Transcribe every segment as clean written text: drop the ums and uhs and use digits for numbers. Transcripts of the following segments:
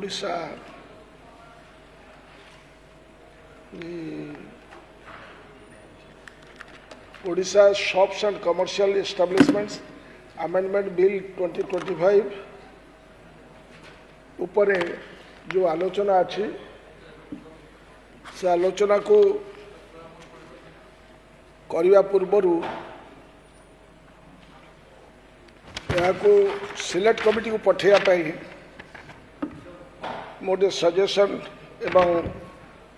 Odisha, the Odisha Shops and Commercial Establishments Amendment Bill 2025 उपरे जो आलोचना अच्छी से आलोचना को करने पूर्व यहाँ को सिलेक्ट कमिटी को पठेया मोटे सजेशन एवं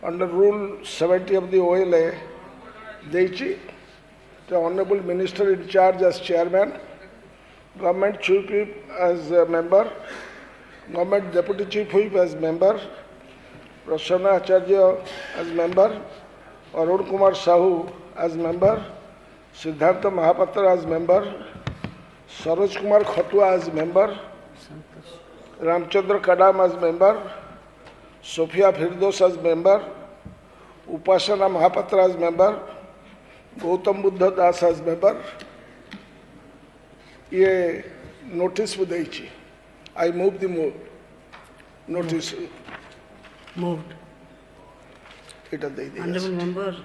under rule 70 of the OLA देची the Honorable Minister in charge as chairman, Government Chief Whip as a member, Government Deputy Chief Whip as member, Prasanna Acharya as member, Arun Kumar Sahu as member, Siddhartha Mahapatra as member, Saroj Kumar Khatua as member, Ramchandra Kadam as member, Sophia Firdos as member, Upasana Mahapatra as member, Gautam Buddha Das as member ये notice with देची I move the notice moved it दे दिया honorable member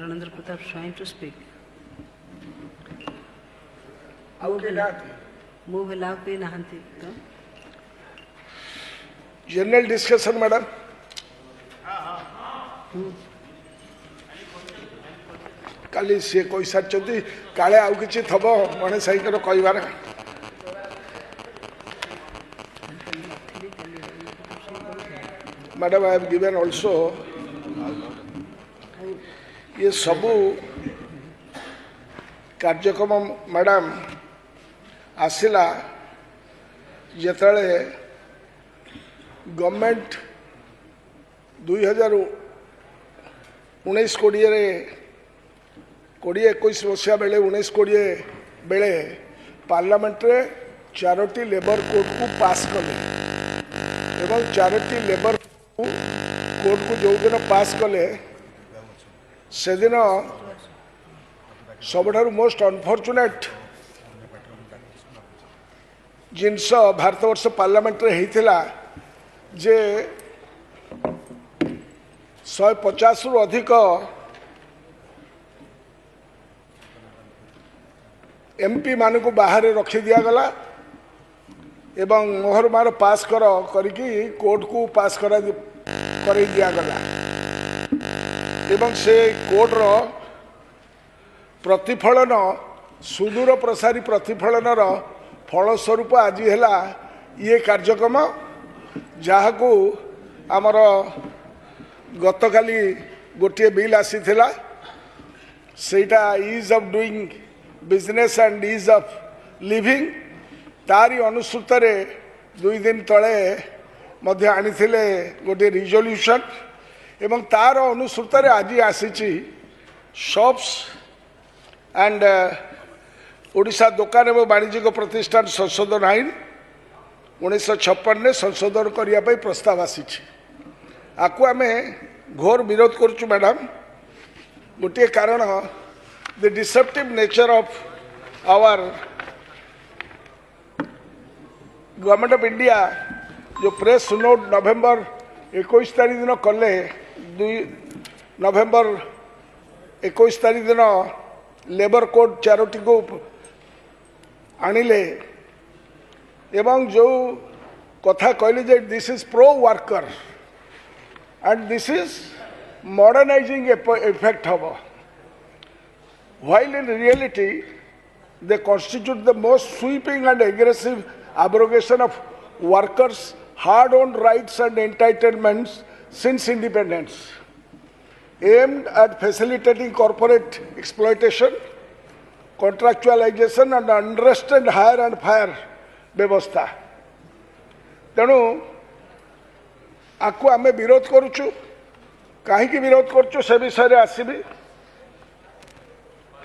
Ranendra Pratap trying to speak move allow पे नहांती तो general discussion madam काली सी कोई सारी काले आउ कि थब मने सही कर कहबार madam I have given also ये सबू कार्यक्रम मैडम आसला जिते गवर्नमेंट 2019-20 2021 मसीहा बेले 19-20 बेले पार्लियामेंट रे 4टी लेबर कोड को पास कले एवं 4टी लेबर कोड को जो दिन पास कले से दिन सबठारु मोस्ट अनफॉर्चुनेट जिनस भारतवर्ष पार्लियामेंट रे हेतिला जे 150 रु अधिक एमपी मान को बाहर रखी दिया गला एवं मोहर मार पास करके कोर्ट को पास कर दिया गला एवं से कोर्ट रो प्रतिफलन सुदूर प्रसारी प्रतिफलन रो फलस्वरूप आज है ये कार्यक्रम जहाँ को आमर गतकाली गोटे बिल आसीथिला सेटा ease of doing business and ease of living तारी अनुसूत दुई दिन तले मध्य आनीथिले गोटे रिजोल्यूशन एवं तार अनुसूत आज आसी शॉप्स एंड ओडिशा दुकान एवं वाणिज्यिक प्रतिष्ठान संशोधन आईन 1956 ने संशोधन करने प्रस्ताव आसी आपको आम घोर विरोध करुचु मैडम गोटे कारण the deceptive nature of our government of India जो प्रेस नोट नवेम्बर 21 तारीख दिन कले 2 नवेम्बर 21 तारीख दिन लेबर कोड 4टी को आनिले एवं जो कथा कहले जे this is pro worker and this is modernising effect हम while in reality they constitute the most sweeping and aggressive abrogation of workers' hard-earned rights and entitlements since independence, aimed at facilitating corporate exploitation, contractualization and unrestrained hire and fire व्यवस्था तेणु आपको आम विरोध करुचु कहीं विरोध करुचु से विषय आसबि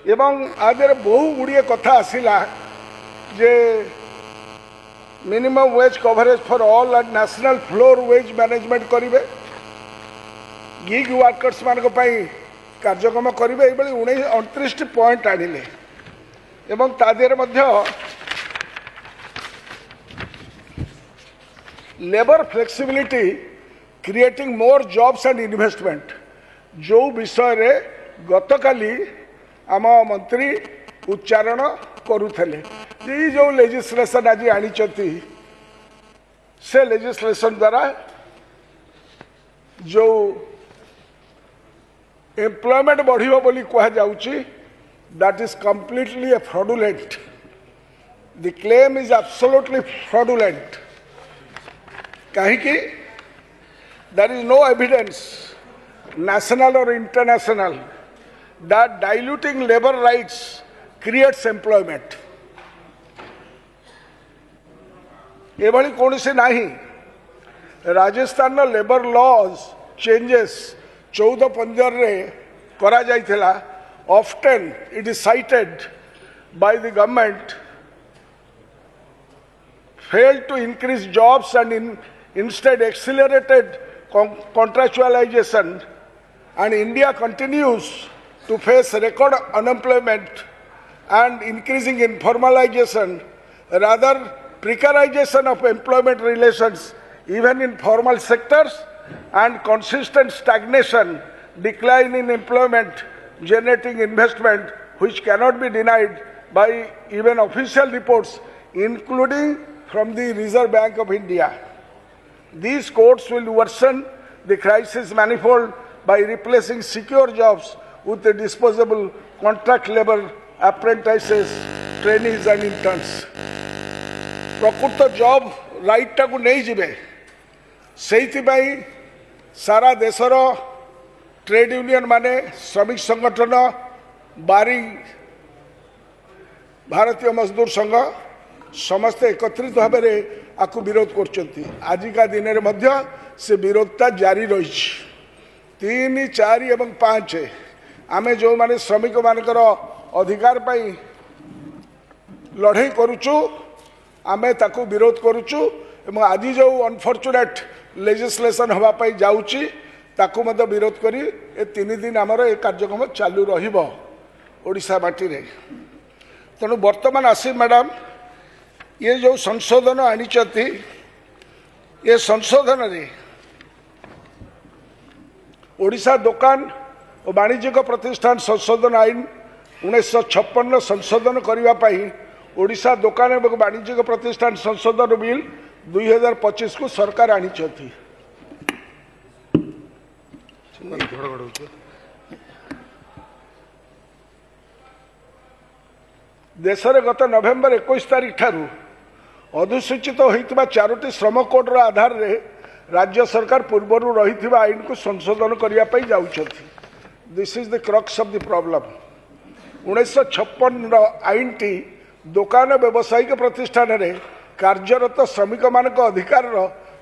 एवं आदर बहु गुड़िए कथा आसला जे minimum wage coverage for all and national floor wage management करेंगे गिग वर्कर्स मान कार्यक्रम करेंगे ये 29 पॉइंट आनिले एवं तादेर labour flexibility creating more jobs and investment जो विषय रे गतकाली आम मंत्री उच्चारण करुले जो लेजिस्लेशन आज आनी से लेजिस्लेशन द्वारा जो एम्प्लॉयमेंट बढ़िबो बोली कहा जाउची that is completely fraudulent the claim is absolutely fraudulent कहीं there is no evidence national or international that diluting labor rights creates employment एभली कौन से नहीं राजस्थान लेबर लॉज चेंजेस 14-15 रे करा जाइथिला often it is cited by the government failed to increase jobs and instead accelerated contractualization and India continues to face record unemployment and increasing informalization, rather precarization of employment relations even in formal sectors and consistent stagnation, decline in employment, generating investment which cannot be denied by even official reports including from the Reserve Bank of India. These quotes will worsen the crisis manifold by replacing secure jobs with the disposable contract labor, apprentices, trainees and interns. प्रकृत job right टाकू नहीं जिबे सेइथिबाई सारा देशर trade union माने श्रमिक संगठन बारी भारतीय मजदूर संघ समस्त एकत्रित भाव में आपको विरोध करछंती आजिका दिन में से विरोधता जारी रही 3, 4 एवं 5 आमे जो माने श्रमिक मानकर अधिकार पाई लड़ाई करुचु आमे ताकू विरोध करुचु एवं आज जो अनफॉर्चुनेट लेजिस्लेशन हवा पाई जाउची ताकू मत विरोध करी ए 3 दिन आमर ए कार्यक्रम चालू रहिबो ओडिशा माटी रे तेणु वर्तमान आसी मैडम ये जो संशोधन आनी ये संशोधन रे ओडिशा दुकान और वाणिज्यिक प्रतिष्ठान संशोधन आईन 1956 संशोधन करने ओडिशा दुकान और वाणिज्यिक प्रतिष्ठान संशोधन बिल 2025 को सरकार आनी देश में गत नवेम्बर 21 तारीख ठारू अधिसूचित होता 4टी श्रम कोड आधार रे राज्य सरकार पूर्वर रही आईन को संशोधन करने जाऊँच this is the crux of the problem 1956 आईन टी दुकान व्यावसायिक प्रतिष्ठान रे कार्यरत श्रमिक मान अधिकार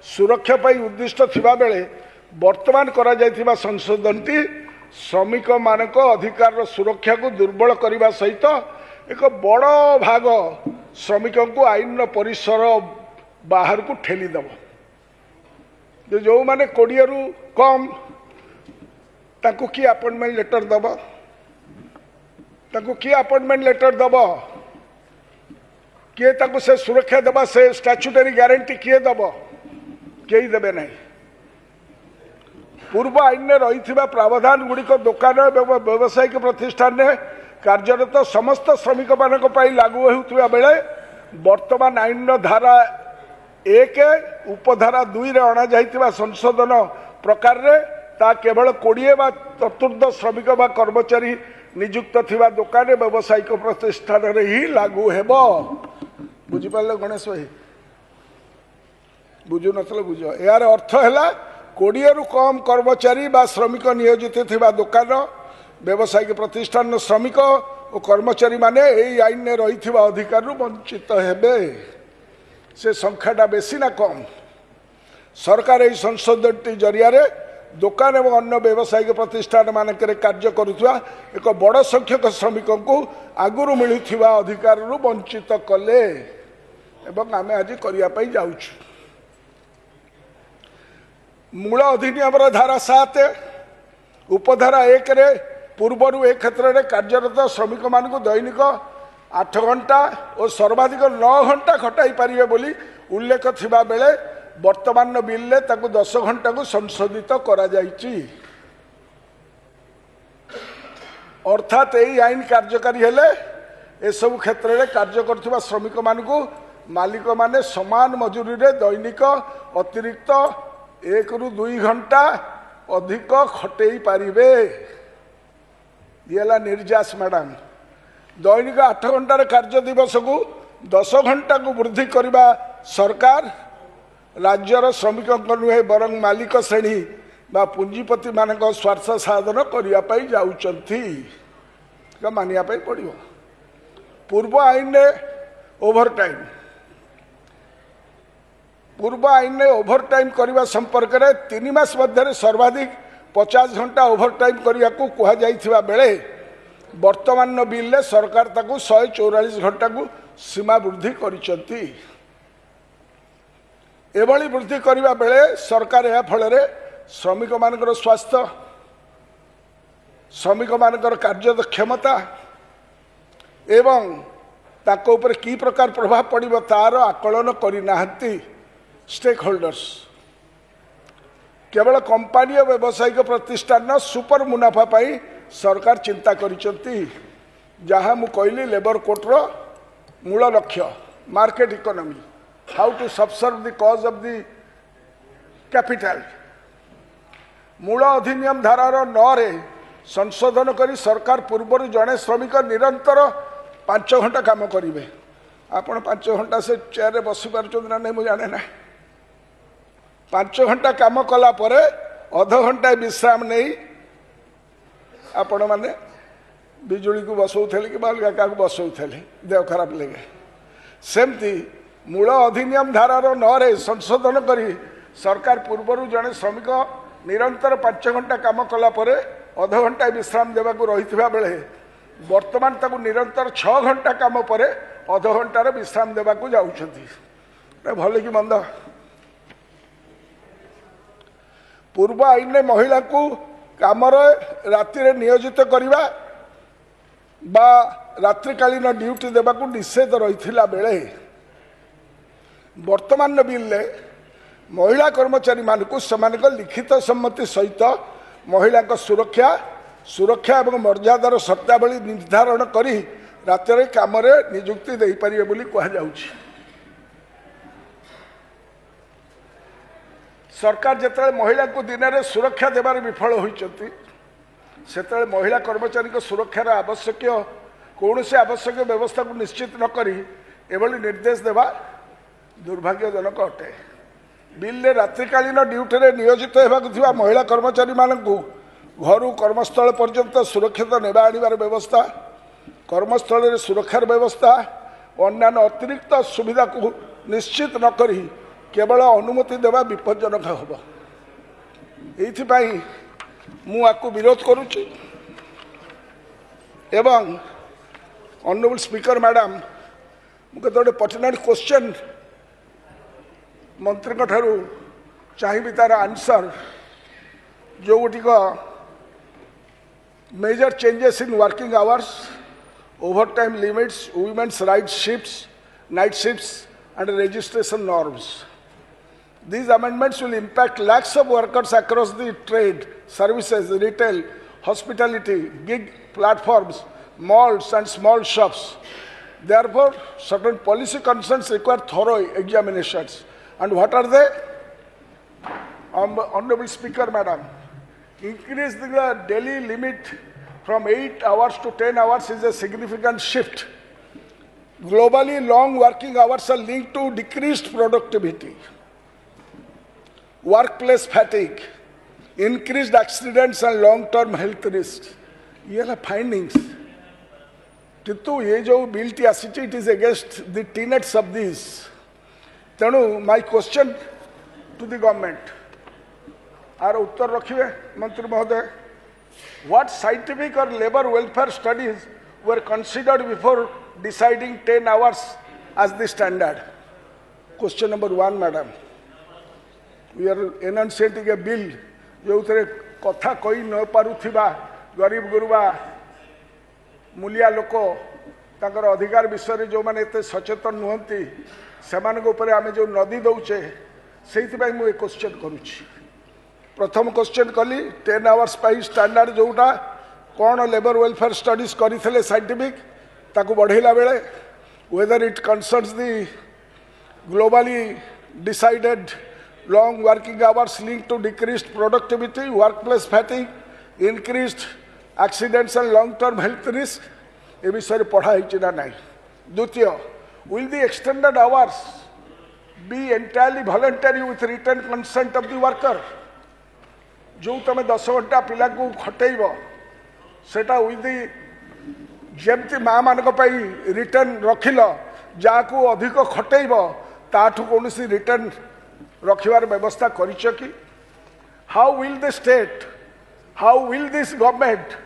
सुरक्षा पाई उद्दिष्ट थिबा बेले वर्तमान करा जायथिबा संशोधन टी श्रमिक मान अधिकार सुरक्षा को दुर्बल करने सहित एक बड़ भाग श्रमिकों को आईन परिसर बाहर को ठेलीदेव जो मैंने 20 रु कम ताकू की अपॉइंटमेंट लेटर दब ताकू की अपॉइंटमेंट लेटर दब किए ताकू से सुरक्षा दबा से स्टैट्यूटरी गारंटी किए दब कई देवे नहीं पूर्व आईन में रही प्रावधान गुड़िक दुकान एवं व्यावसायिक प्रतिष्ठान में कार्यरत समस्त श्रमिक मान लागू होता बेले वर्तमान आईन धारा 1 उपधारा 2 रे अणा जाइथिबा संशोधन प्रकार रे ता केवल 20 बा चतुर्थ श्रमिक बा कर्मचारी नियुक्त थिबा दुकान व्यावसायिक प्रतिष्ठान रे ही लागू हेबो बुझी पाले गणेश भाई बुझु नथले बुझ यार अर्थ हैला 20 रु कम कर्मचारी बा श्रमिक नियोजित थिबा दुकान व्यावसायिक प्रतिष्ठान श्रमिक और कर्मचारी माने एई आईन ने रहिथिबा अधिकार रु वंचित हेबे से संख्याटा बेसी ना कम सरकार यही संशोधन जरिया दुकान और अन्य व्यावसायिक प्रतिष्ठान मानक कार्य करुवा एक बड़ संख्यक श्रमिक को आगुरी मिलुवा अधिकार वंचित कले एवं आम आज करने जाऊँ मूल अधिनियम धारा 7 उपधारा 1 रे पूर्वर ए क्षेत्र में कार्यरत श्रमिक मान दैनिक 8 घंटा और सर्वाधिक 9 घंटा खटाई पारे बोली उल्लेख थिबा बेले वर्तमान बिल 10 घंटा को संशोधित करा जायछि। अर्थात यही आईन कार्यकारी हेले ए सब क्षेत्र में कार्य करथिबा श्रमिक मानकु मालिक माने समान मजूरी रे दैनिक अतिरिक्त 1 ରୁ 2 घंटा अधिक खटेई पारिबे। ये निर्यास मैडम दैनिक 8 घंटार कार्य दिवस को 10 घंटा को वृद्धि करने सरकार राज्यर श्रमिक नुहे बरं मालिक श्रेणी बा पुंजीपति मान स्वार्थ साधन करने जाउचंती मानिया पड़ो। पूर्व आईन ओभर टाइम करने संपर्क में 3 मास मध्य सर्वाधिक 50 घंटा ओभर टाइम करने को कहुआ बेले वर्तमान बिल सरकार ताकू 144 घंटा को सीमा वृद्धि करिसंती। एभली वृद्धि करने बेले सरकार यह फल श्रमिक मानकर स्वास्थ्य श्रमिक मानकर कार्यक्षमता एवं ताको ऊपर की प्रकार प्रभाव पड़िबो तार आकलन करना स्टेक होल्डर्स। केवल कंपानी और व्यावसायिक प्रतिष्ठान सुपर मुनाफा पाई सरकार चिंता करिसंती। जहाँ मु कहली लेबर कोर्टर मूल लक्ष्य market economy how to subserve the cause of the capital मूल अधिनियम धारार 9 रे संशोधन करी सरकार पूर्व जड़े श्रमिक निरंतर 5 घंटा काम करेंगे। आपण 5 घंटा से चेयर रे बसी पारछन ना नहीं मु जाने ना। 5 घंटा काम कला परे अध घंटा विश्राम नहीं आपण माने बिजुली को बसौले कि अलग क्या बसौले देह खराब लगे। सेमती मूल अधिनियम धारार 9 रे संशोधन करी सरकार पूर्व जड़े श्रमिक निरंतर 5 घंटा काम कला परे अध घंटा विश्राम देवा रही बेले वर्तमान ताकू निरंतर 6 घंटा काम परे अध घंटार विश्राम देवा जाउछंती। भले कि मंद पूर्व आईन ने महिला को काम राति नियोजित करवा बा रात्रिकालीन ड्यूटी देवा निषेध रही बेले वर्तमान बिल महिला कर्मचारी मानकु समानक लिखित सम्मति सहित महिला सुरक्षा और मर्यादार शर्तावली निर्धारण करी रातिर काम नियुक्ति दे पारिबे बोली कहा जाउछि। सरकार जिते महिला को दिन में सुरक्षा देवार विफल होती से महिला कर्मचारी सुरक्षार आवश्यक कौन से आवश्यक व्यवस्था को निश्चित न करी एभली निर्देश देवा दुर्भाग्यजनक अटे। बिल रात्रिकालीन ड्यूटी रे नियोजित होगा महिला कर्मचारी मानू घर कर्मस्थल पर्यंत सुरक्षित नेबा आनिबार व्यवस्था कर्मस्थल सुरक्षार व्यवस्था अन्यान्य अतिरिक्त सुविधा को निश्चित न करी केवल अनुमति देवा विपज्जनक हम। ये मुझे विरोध करुच्ची एवं ऑनरेबल स्पीकर मैडम मुझे गोटे पर्टिनेंट क्वेश्चन मंत्री ठारू चाहिए तार आंसर जो गुटिक major changes in working hours overtime limits women's right shifts night shifts and registration norms. These amendments will impact lakhs of workers across the trade, services, retail, hospitality, gig platforms, malls and small shops. Therefore, certain policy concerns require thorough examinations. And what are they? Honorable Speaker, Madam, increase the daily limit from 8 hours to 10 hours is a significant shift. Globally, long working hours are linked to decreased productivity, workplace fatigue, increased accidents and long-term health risks. ये है findings. किंतु ये जो bill टी आसिची, it is against the tenets of these. तेणु my question to the government. आर उत्तर रखिए मंत्री महोदय. What scientific or labor welfare studies were considered before deciding 10 hours as the standard? Question number 1, madam. We are enunciating a bill जो कथा कही न पारुथिबा गरीब गुरुबा मूलिया लोक तांकर अधिकार विषय जो माने एते सचेतन नुहंती सेमान को ऊपर आमे जो नदी दउचे से क्वेश्चन करुच्ची प्रथम क्वेश्चन कली 10 आवर्स पाई स्टैंडर्ड जोटा कौन लेबर वेलफेयर स्टडीज करते साइंटिफिक ताकू बढ़ेला बेले whether it concerns the globally decided long working hours linked to decreased productivity, workplace fatigue, increased accidents and long-term health risk. ए विषय पढ़ाई ना नहीं. द्वितीय, will the extended hours be entirely voluntary with written consent of the worker? जो तमे 10 घंटा पिला को खटेइब सेटा with the जेमती माँ मानक पाई रिटर्न रखिल जाको अधिक खटेइब ताठु कोनसी रिटर्न रखिबार व्यवस्था करिछ कि how will the state how will this government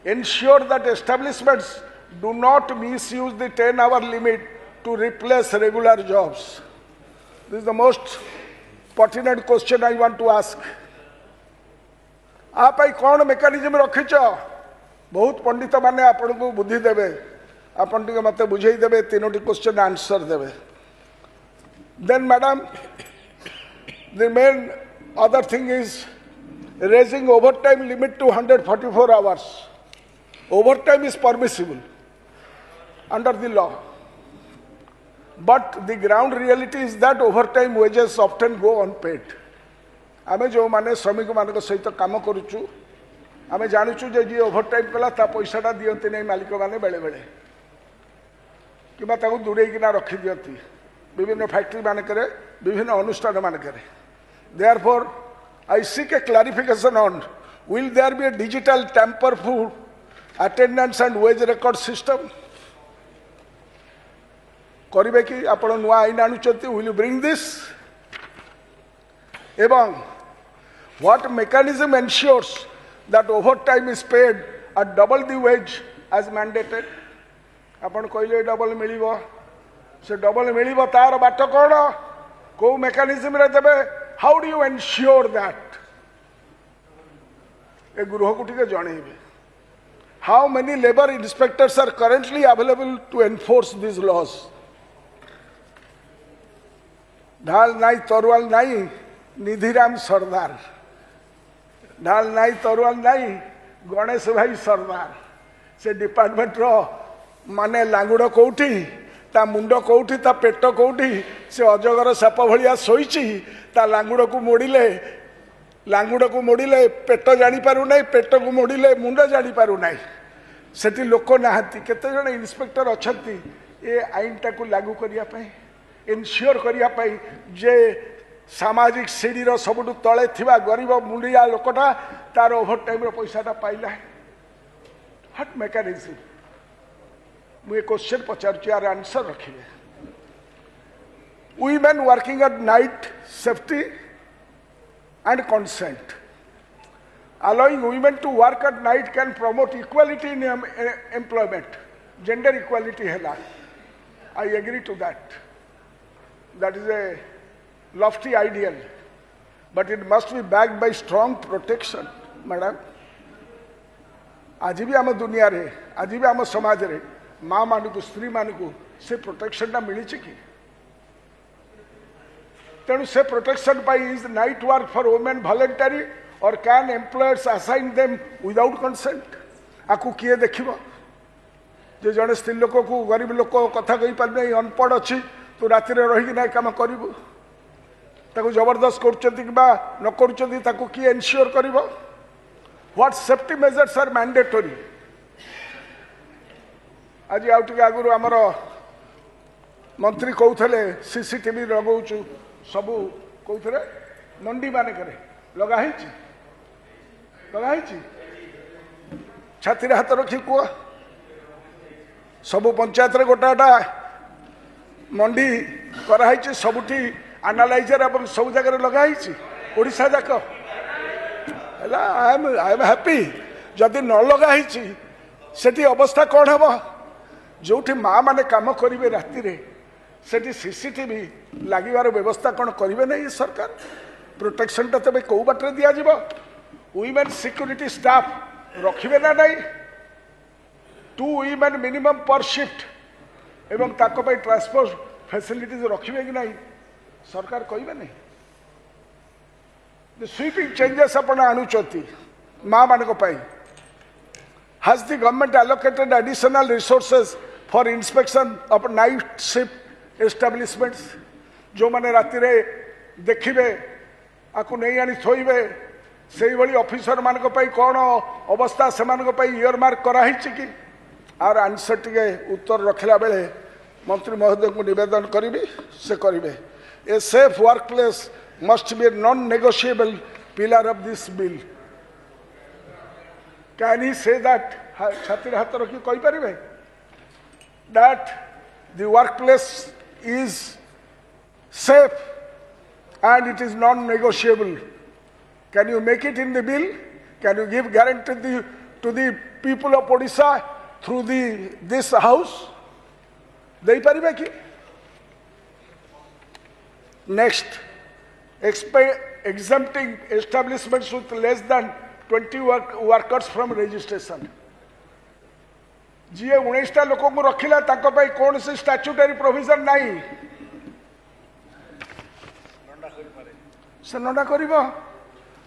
ensure that establishments do not misuse the 10-hour limit to replace regular jobs? This is the most pertinent question I want to ask. आप कौन mechanism रखिछ बहुत पंडित माने आपन को बुद्धि देबे आपन टिके मते बुझेई देबे तीनोटी क्वेश्चन आंसर देबे. Then madam, the main other thing is raising overtime limit to 144 hours. Overtime is permissible under the law. But the ground reality is that overtime wages often go unpaid. आमे जो माने श्रमिक मानक सहित काम करूचु आमे जानुचु जे जी overtime कला ता पैसाटा दियंती नै मालिक माने बेले बेले किबा ताकू दूरे किना रखि दियंती विभिन्न फैक्ट्री मानकरे विभिन्न अनुष्ठान मानकरे. Therefore, I seek a clarification on will there be a digital tamper-proof attendance and wage record system? करिबे कि आपण नुआ आईन आनुचंती will you bring this? एवं what mechanism ensures that overtime is paid at double the wage as mandated? आपण कहले double मिलिबो से double मिलिबो तार बाट कोन को मेकानिज्म रे देबे how do you ensure that? ए गृह को ठीक जणेबे how many labor inspectors are currently available to enforce these laws? ढाल नाई तरुआल नाई निधिराम सरदार ढाल नाई तरुआल नाई गणेश भाई सरदार से डिपार्टमेंट रो माने लांगुड़ कौटी ता मुंड कौटी ता पेट कौटी से अजगर साप भलिया सोईची ता लांगुड़ को मोड़िले पेट जानी पारु नहीं पेट को मोड़िले मुंड जानी पारु नहीं सेठी लोक नाहंती केते जण इंस्पेक्टर अछंती ए आईन टाकू लागू करिया पई इनश्योर करिया पई जे सामाजिक सीढ़ीर सबुठु तले थिबा गरीब मुंडिया लोकटा तार ओवरटाइम रो पैसाटा पाइला हट मेकानिज्म मुझे क्वेश्चन पचार यार आंसर रखिए. Women working at night, safety and consent. Allowing women to work at night can promote equality in employment. Gender equality hela. I agree to that. That is a lofty ideal. But it must be backed by strong protection, madam. आज भी आम दुनिया रे आज भी आम समाज रे माँ मानू स्त्री मानू से प्रोटेक्शन मिली कि तेणु से protection is night work for women voluntary और can employers assign them without consent? आपको किए देखिब जे जड़े स्त्री लोक को गरीब लोक कथा कही पार नहीं अनपढ़ अच्छी तू राति रही ना कम करू जबरदस्त कर किए एनश्योर कर what safety measures are mandatory? आज आउटे आगु आमर मंत्री कहते सीसीटीवी लगाऊचु सबू कहते मंडी मानक लगाई छाती हाथ रखी कह सबू पंचायत गोटाटा मंडी कराई सबुठी एनालाइजर और सब जगह लगाई ओडिशा जाक आई एम हैप्पी. जदि न लगाई सेठी अवस्था कौन हम जो माँ मैंने काम करेंगे राति से सीसीटीवी लगिवार व्यवस्था कौन करेंगे ना ये सरकार? प्रोटेक्शन टा तेज कौ बाटर दिज्व? वुमेन सिक्यूरीटी स्टाफ रखिए ना नहीं? 2 वुमेन मिनिमम पर शिफ्ट एवं ट्रांसपोर्ट फैसिलिटीज रखिए कि नहीं? सरकार कहे नहीं The sweeping changes upon anuchoti ma manako pai. Has the government allocated additional resources for inspection of night shift establishments? जो माने राति रे देखिबे आकु नहीं आनी थोइबे सेही भली ऑफिसर मानको पई कोन अवस्था से मानको पई ईयर मार्क करा हिची कि आर आंसर टिके उत्तर रखला बेले मंत्री महोदय को निवेदन करिबी से करिबे. A safe workplace must be a non-negotiable pillar of this bill. Can he say that? छातिर हाथ रखी कहि परिबे that the workplace is safe and it is non-negotiable. Can you make it in the bill? Can you give guarantee to the people of Odisha through this house? Dei paribe ki? Next, exempting establishments with less than 20 workers from registration. जीए 19टा लोकों को रखिला ताको पाई कौन से statutory provision नहीं से नंडा करिबो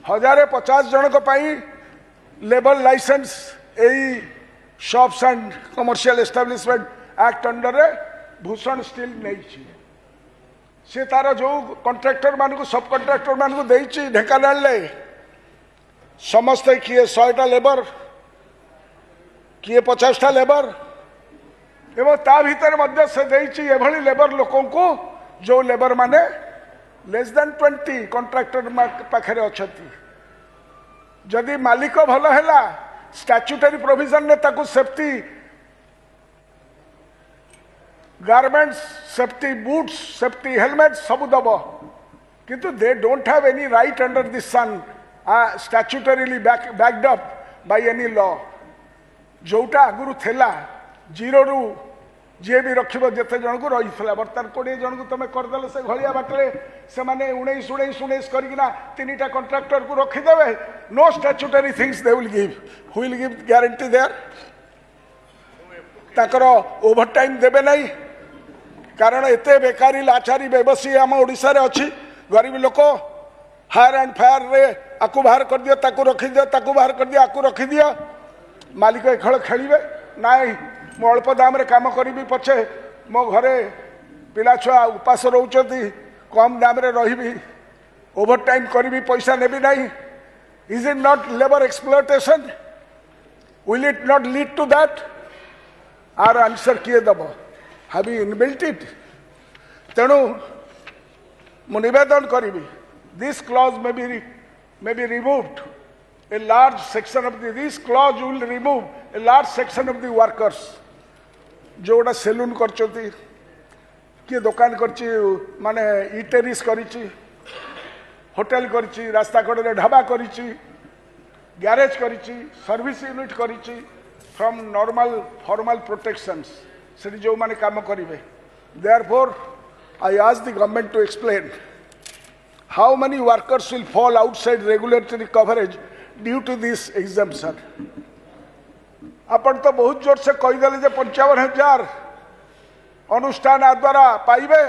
1050 जन को पाई लेबर लाइसेंस एई shops and commercial establishment act under रे भूषण स्टील नहीं छी से तार जो कॉन्ट्रैक्टर मान को सब कॉन्ट्रैक्टर मान को देई छी ढेकानाल ले समस्त किए 100टा लेबर किए 50टा लेबर एवं ता भीतर मध्य से देई एभली लेबर लोकों को जो लेबर माने लेस देन 20 कॉन्ट्रैक्टर पाखरे अछती जदि मालिक भलो हैला स्टैट्यूटरी प्रोविजन ने ताकू safety garments safety boots safety helmet सब दब किंतु they don't have any right under this sun statutorily backed up by any law जोटा आगुरु थेला जीरो रु जे भी रखिबो जते जन को रही थला बर्तन 20 जन को तमे कर देले से घलिया बाटले से माने 19 करिना तीनटा कॉन्ट्रैक्टर को रखि देबे no statutory things they will give guarantee there ताकर ओवर टाइम देबे नहीं कारण एते बेकारी लाचारी बेबसी हम ओडिसा रे अछि गरीब लोक हायर एंड फायर रे आकु बाहर कर दियो ताकु रखि दियो ताकु बाहर कर दियो आकु रखि दियो मालिक ए खेल खेलिबे नाई मो अल्प दाम रे काम करी पछे मो घरे पिला छुआ उपास रोचती कम दाम रे रही ओवर टाइम करी पैसा नेबी नहीं is it not labour exploitation will it not lead to that आर आंसर किए दब हैव यू इनबिल्ट इट तेणु मु निवेदन करी this clause may be removed a large section of this clause will remove a large section of the workers जोड़ा salon करचोती किए दुकान करची माने इटेरिस करिची होटल करिची रास्ता कड़े रे ढाबा करिची गैरेज करिची सर्विस यूनिट करिची फ्रॉम नॉर्मल फॉर्मल प्रोटेक्शंस से जो माने काम करिवे therefore I ask the government to explain how many workers will fall outside regulatory coverage due to this exemption अपन तो बहुत जोर से कहीदेले जे 55,000 अनुष्ठान द्वारा पाइबे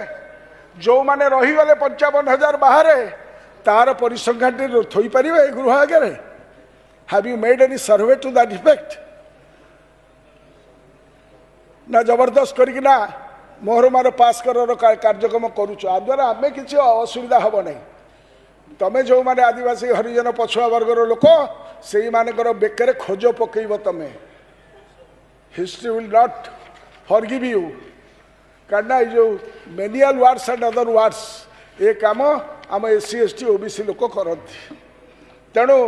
जो माने रही गले 55,000 बाहर तार परिसंख्यान थोई पारे गृह आगे have you made any survey to that effect ना जबरदस्त करना मोहरमार पास कर कार्यक्रम करुच आ द्वारा आम किसी असुविधा हम नहीं तमें जो माने आदिवासी हरिजन पछुआ वर्गर लोक से मानकर बेकर खोज पकईब तमें history will not forgive you कारण जो menial wards and other wards ये काम आम SC ST OBC लोक करती तेणु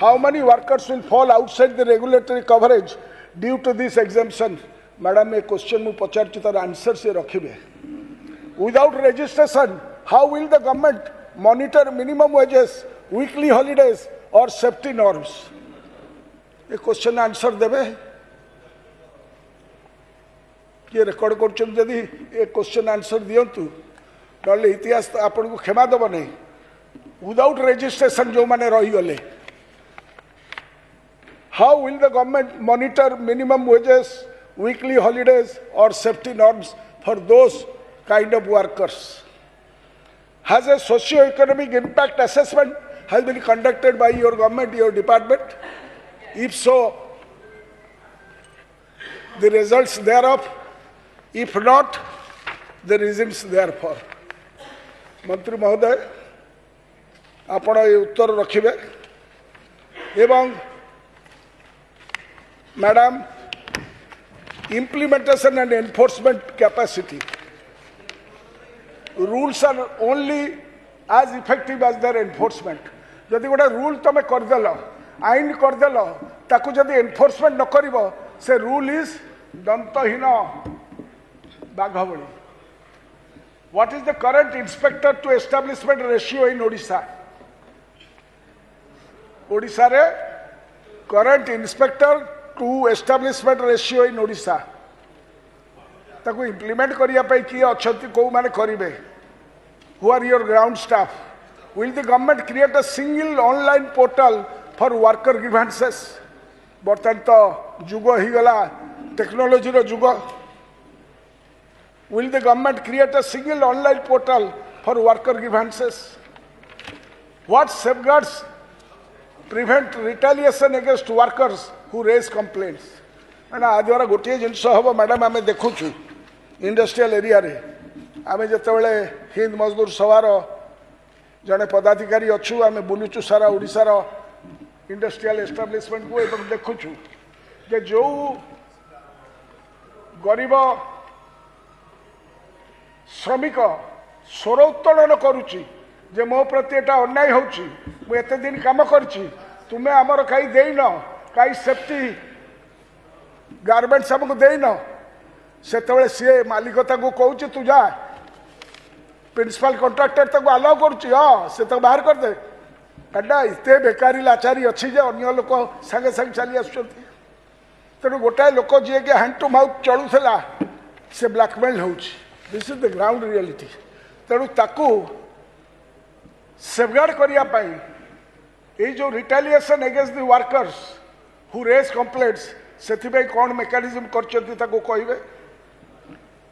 how many workers will fall outside the regulatory coverage due to this exemption madam ये क्वेश्चन मु पचार तार आंसर से रखिए without registration how will the government monitor minimum wages, weekly holidays or safety norms? ये क्वेश्चन आंसर देवे किए record कर जदि ये क्वेश्चन आंसर दिंतु ना इतिहास आपन को क्षमा दब नहीं विदाउट रजिस्ट्रेशन जो माने रही गले how will the government monitor minimum wages weekly holidays और safety norms for those kind of workers? Has a socio-economic impact assessment has been conducted by your government, your department? If so, the results thereof. If not, the reasons therefore. मंत्री महोदय आपण ये उत्तर रखिबे एवं madam implementation and enforcement capacity. Rules are only as effective as their enforcement. जदि गोटे rule तुम करदेल आईन करदेल ताकू जदि एनफोर्समेंट न करिवो से रूल इज दंतहीन बाघ भली. What is the current inspector to establishment ratio in Odisha? Odisha रे current inspector to establishment ratio in Odisha. ताकू implement करिया पे किए अछंती को माने करिवे. Who are your ground staff? Will the government create a single online portal for worker grievances? बर्तमान तो जुग ही गला टेक्नोलॉजी रो जुग. Will the government create a single online portal for worker grievances? What safeguards prevent retaliation against workers who raise complaints? मैंने आज द्वारा गोटे जिनस हम मैडम आम देखु इंडस्ट्रियल एरिया रे आम जिते हिंद मजदूर सभार जड़े पदाधिकारी अच्छु आम बुलुचु सारा ओडिशार इंडस्ट्रियल एस्टाब्लिशमेंट को एवं देखुचु जे जो गरीब श्रमिक स्वर उत्तोलन करुच्ची जे मो प्रति एटा अन्याय होउची मु एते दिन काम करची तुमे हमर कई देइन कई सेफ्टी गारमेंट्स हमको देइन सेतबेले सी मालिक ताको कहूची तू जा प्रिंसिपल कॉन्ट्रैक्टर ताको अलाउ करुची हां से तो बाहर कर दे कड्डा इते बेकारी लाचारी अच्छी जे अन्य लोक संगे संग चली आसुछंती तेणु गोटाए लोक जी के हैंड टू माउथ चलुला से ब्लैकमेल होउची. This is the ground reality. तेणु ताकू सेफगार्ड करिया पाई ये जो retaliation against the workers who raise complaints से कौन मेकानिज्म कर कहिबे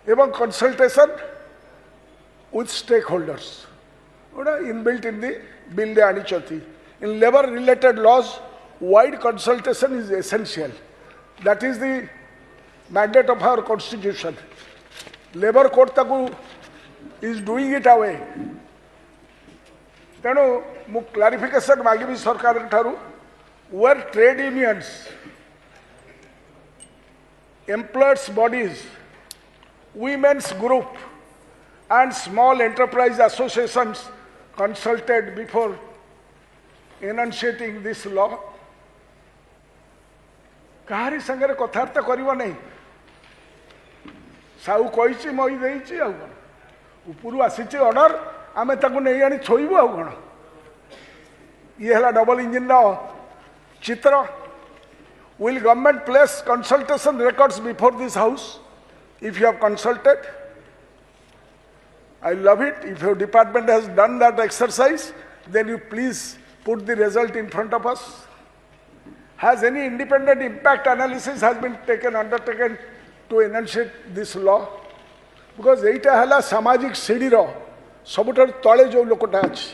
एवं कंसल्टेशन विथ स्टेक होल्डर्स गोटा इनबिल्ट इन दी बिल आनी. In labour related laws wide consultation is essential. That is the mandate of our constitution. Labour code ताकू is doing it away. तेणु मु क्लारिफिकेशन मागिबी सरकार ठारू where trade unions employers bodies women's group and small enterprise associations consulted before enunciating this law. कहारी संगे कथबार्ता करिवो नहीं. साहू कही मई देइछि आ उपरु आसीछि order आमे ताकू नहीं आनी छोइबो आ कोन. ये हला डबल इंजिन रो चित्र. Will government place consultation records before this house? If you have consulted, I love it. If your department has done that exercise, then you please put the result in front of us. Has any independent impact analysis has been undertaken to enunciate this law? Because एटा हला सामाजिक सीढ़ी रो सबुठार तले जो लोकटा अछि.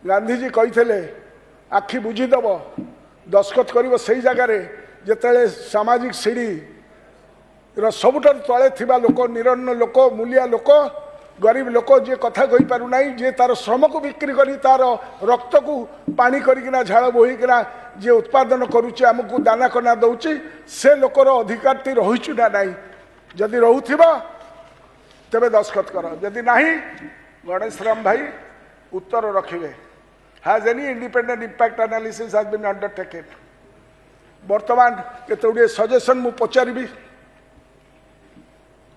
गांधीजी कहिथिले आखि बुझी दब दस्खत करिवो सही जगह रे जेतले सामाजिक सीढ़ी सबुठार तले थिबा लोक निरन्न लोक मूलिया लोक गरीब लोक जे कथा कहि पारु नाही जे तार श्रम को बिक्री करी तार रक्त को पानी करिकिना झाड़ बोहिकिना जे उत्पादन करूची हमकु दाना कना दउची से लोकर अधिकार ती रहिछु ना नाही. जदि रहुथिबा तबे दस्खत कर. जदि नाही गणेश राम भाई उत्तर रखिबे. Has any independent impact analysis has been undertaken? वर्तमान केतोडे सजेशन मु पचारिबी.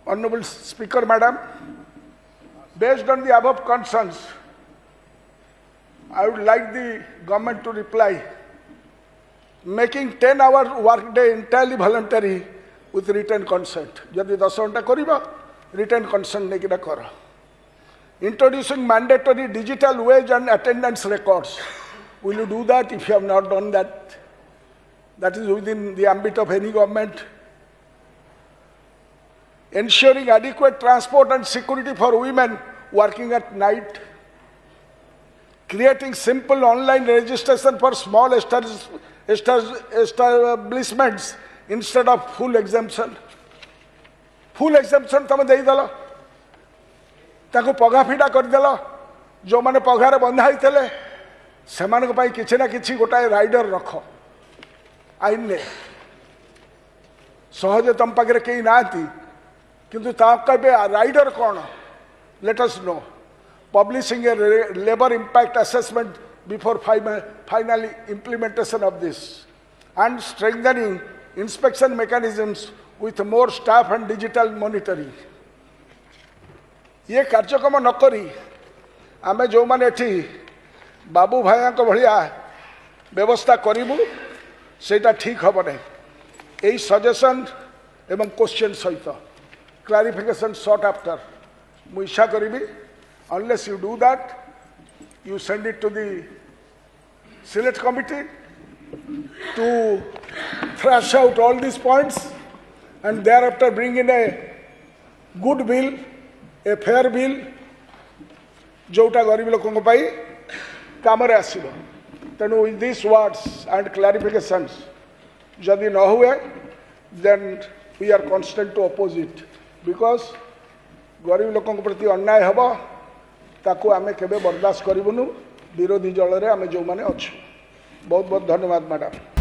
Honorable Speaker, Madam, based on the above concerns, I would like the government to reply, making 10-hour workday entirely voluntary with written consent. Jodi 10 घंटा करिबा written consent नेकी ना कर. Introducing mandatory digital wage and attendance records. Will you do that? If you have not done that, that is within the ambit of any government. Ensuring adequate transport and security for women working at night. creating simple online registration for small establishments instead of full exemption. Full exemption तुम देदेल ताको पगाफिटा करदेल जो मैंने पगार बंधाई थे से किसी ना कि गोटाए राइडर रख आईन ने सहजे तुम पाखे कहीं ना किंतु राइडर कौन let us know publishing a labor impact assessment before final implementation of this and strengthening inspection mechanisms with more staff and digital monitoring. ये कार्यक्रम न करी आमे जो माने एठी बाबू भाइया को भलिया व्यवस्था करिबु सेटा ठीक हबो नै एई सजेशन एवं क्वेश्चन सहित क्लैरिफिकेशन शॉर्ट आफ्टर मु इच्छा करिबि unless you do that you send it to the select committee to thrash out all these points and thereafter bring in a good bill, a fair bill जोटा गरीब लोकों पाई कामरे आसीबो तेनु with these words and clarifications जदि न हुए then we are constant to oppose it because गरीब लोकों प्रति अन्याय हबो ताकू आमे केबे बर्दाश्त करिबुनु विरोधी जल रे आमे जो माने अच्छु बहुत बहुत धन्यवाद मैडम।